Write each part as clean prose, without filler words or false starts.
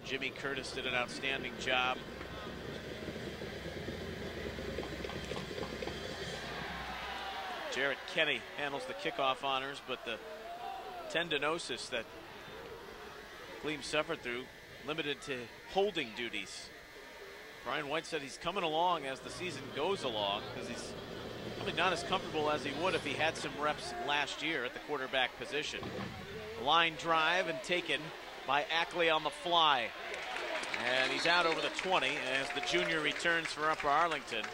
Jimmy Curtis did an outstanding job. Jarrett Kenny handles the kickoff honors, but the tendinosis that Gleam suffered through limited to holding duties. Brian White said he's coming along as the season goes along because he's probably not as comfortable as he would if he had some reps last year at the quarterback position. Line drive and taken by Ackley on the fly. And he's out over the 20 as the junior returns for Upper Arlington.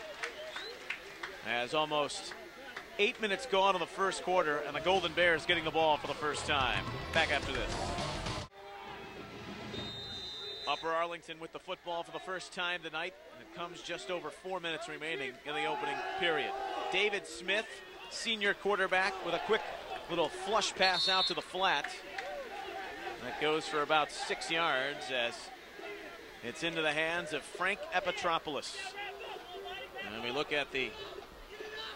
As almost 8 minutes gone in the first quarter, and the Golden Bears getting the ball for the first time. Back after this. Upper Arlington with the football for the first time tonight, and it comes just over 4 minutes remaining in the opening period. David Smith, senior quarterback, with a quick little flush pass out to the flat. That goes for about 6 yards as it's into the hands of Frank Epitropoulos. And we look at the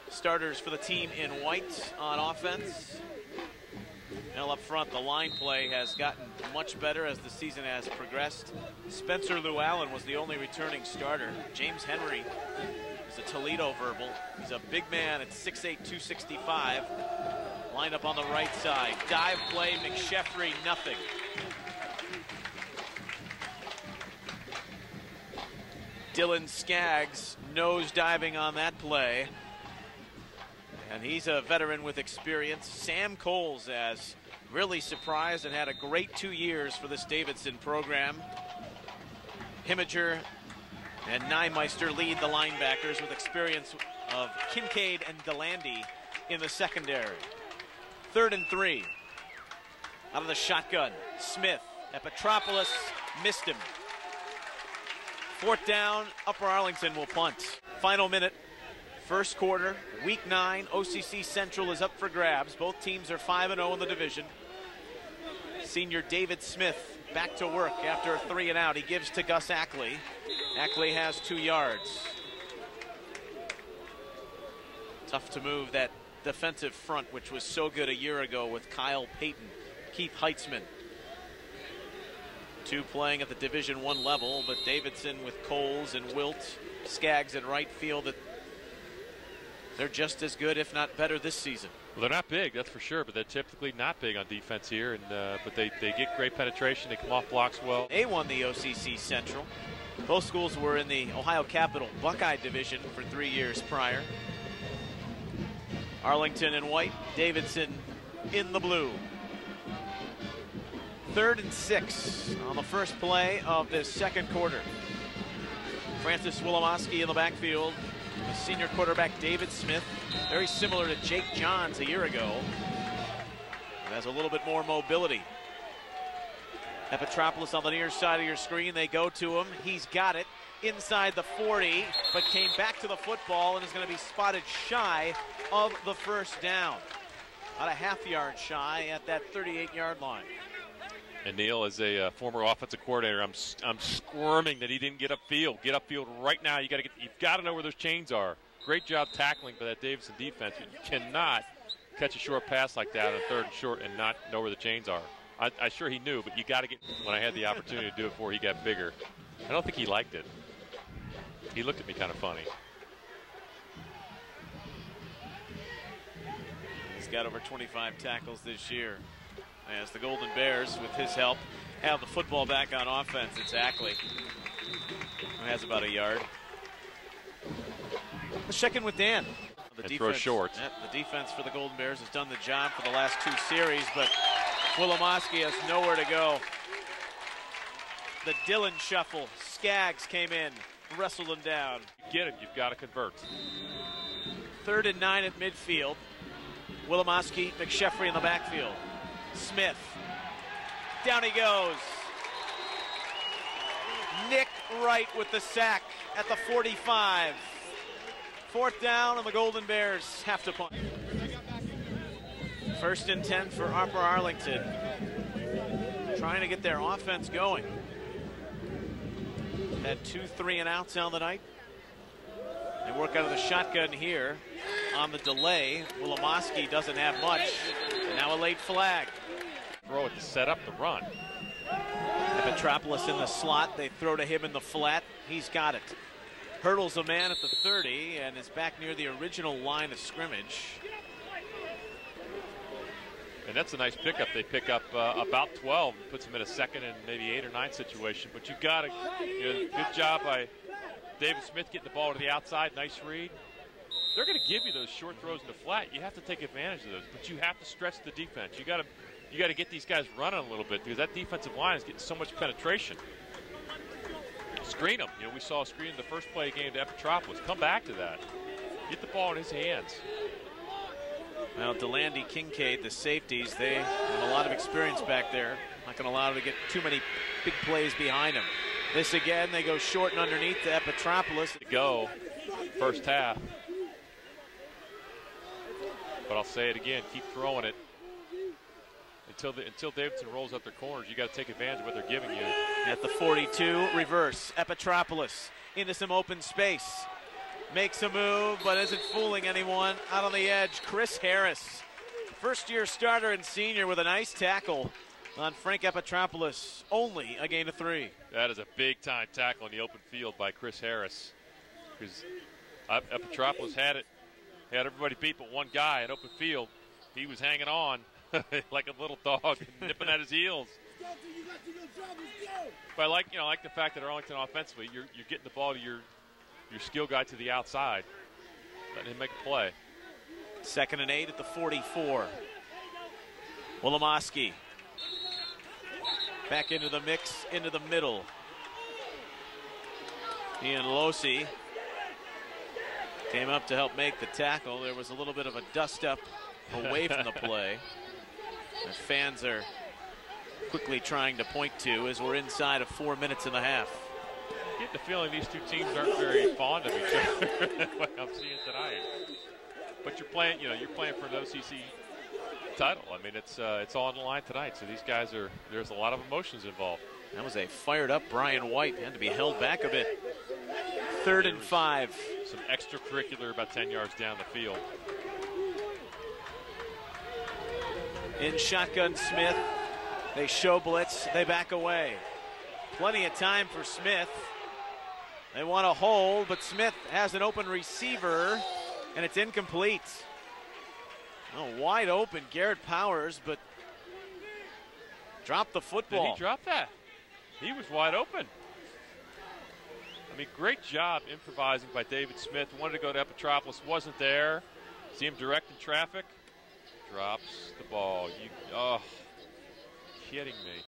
starters for the team in white on offense. Now up front, the line play has gotten much better as the season has progressed. Spencer Llewellyn was the only returning starter. James Henry is a Toledo verbal. He's a big man at 6'8", 265. Lined up on the right side. Dive play, McSheffrey, nothing. Dylan Skaggs nose diving on that play. And he's a veteran with experience. Sam Coles has really surprised and had a great 2 years for this Davidson program. Himminger and Nymeister lead the linebackers with experience of Kincaid and Delandy in the secondary. 3rd and 3. Out of the shotgun, Smith. Epitropoulos missed him. 4th down, Upper Arlington will punt. Final minute. First quarter, week 9, OCC Central is up for grabs. Both teams are 5-0 in the division. Senior David Smith back to work after a 3 and out. He gives to Gus Ackley. Ackley has 2 yards. Tough to move that defensive front, which was so good a year ago with Kyle Payton, Keith Heitzman. 2 playing at the Division I level, but Davidson with Coles and Wilt, Skaggs in right field, that they're just as good, if not better, this season. Well, they're not big, that's for sure, but they're typically not big on defense here. And but they get great penetration. They come off blocks well. They won the OCC Central. Both schools were in the Ohio Capital Buckeye Division for 3 years prior. Arlington in white, Davidson in the blue. 3rd and 6 on the first play of this second quarter. Francis Wilimowski in the backfield. The senior quarterback David Smith, very similar to Jake Johns a year ago. But has a little bit more mobility. Epitropoulos on the near side of your screen. They go to him. He's got it inside the 40, but came back to the football and is going to be spotted shy of the first down. About a half-yard shy at that 38-yard line. And Neil, as a former offensive coordinator, I'm squirming that he didn't get upfield. Get upfield right now. You've got to know where those chains are. Great job tackling by that Davidson defense. You cannot catch a short pass like that on 3rd and short and not know where the chains are. I'm sure he knew, but you got to get. When I had the opportunity to do it before he got bigger, I don't think he liked it. He looked at me kind of funny. He's got over 25 tackles this year. As the Golden Bears, with his help, have the football back on offense. It's Ackley, who has about a yard. Let's check in with Dan. The defense, throw short. The defense for the Golden Bears has done the job for the last 2 series, but Wilimowski has nowhere to go. The Dillon shuffle. Skaggs came in, wrestled him down. You get it, you've got to convert. 3rd and 9 at midfield. Wilimowski, McSheffrey in the backfield. Smith, down he goes. Nick Wright with the sack at the 45. 4th down, and the Golden Bears have to punt. 1st and 10 for Upper Arlington. Trying to get their offense going. Had 2 3 and outs on the night. They work out of the shotgun here on the delay. Wilimowski doesn't have much. And now a late flag. Throw it to set up the run. Petropoulos in the slot. They throw to him in the flat. He's got it. Hurdles a man at the 30 and is back near the original line of scrimmage. And that's a nice pickup. They pick up about 12, puts them in a second and maybe 8 or 9 situation. But you've got to, good job by David Smith getting the ball to the outside. Nice read. They're going to give you those short throws in the flat. You have to take advantage of those, but you have to stretch the defense. You got to get these guys running a little bit because that defensive line is getting so much penetration. Screen them. We saw a screen in the first play game to Petropoulos. Come back to that. Get the ball in his hands. Well, DeLandy, Kincaid, the safeties, they have a lot of experience back there. Not going to allow them to get too many big plays behind them. This again, they go short and underneath to Petropoulos. Go first half. But I'll say it again, keep throwing it. Until Davidson rolls up their corners, you got to take advantage of what they're giving you. At the 42, reverse. Petropoulos into some open space. Makes a move, but isn't fooling anyone. Out on the edge, Chris Harris. First-year starter and senior with a nice tackle on Frank Petropoulos. Only a gain of 3. That is a big-time tackle in the open field by Chris Harris. Because Petropoulos had everybody beat but one guy in open field. He was hanging on like a little dog nipping at his heels. But I like the fact that Arlington offensively, you're getting the ball to your skill guy to the outside, letting him make a play. 2nd and 8 at the 44. Wolomoski back into the mix, into the middle. Ian Losi came up to help make the tackle. There was a little bit of a dust-up away from the play. The fans are quickly trying to point to as we're inside of 4 minutes and a half. I get the feeling these two teams aren't very fond of each other, like I'm seeing tonight. But you're playing for an OCC title. I mean, it's all on the line tonight. So these guys there's a lot of emotions involved. That was a fired-up Brian White. He had to be held back a bit. 3rd and 5. Some extracurricular about 10 yards down the field. In shotgun Smith. They show blitz. They back away. Plenty of time for Smith. They want to hold, but Smith has an open receiver, and it's incomplete. Oh, wide open, Garrett Powers, but dropped the football. Did he drop that? He was wide open. I mean, great job improvising by David Smith. Wanted to go to Petropoulos, wasn't there. See him directing traffic. Drops the ball. Kidding me.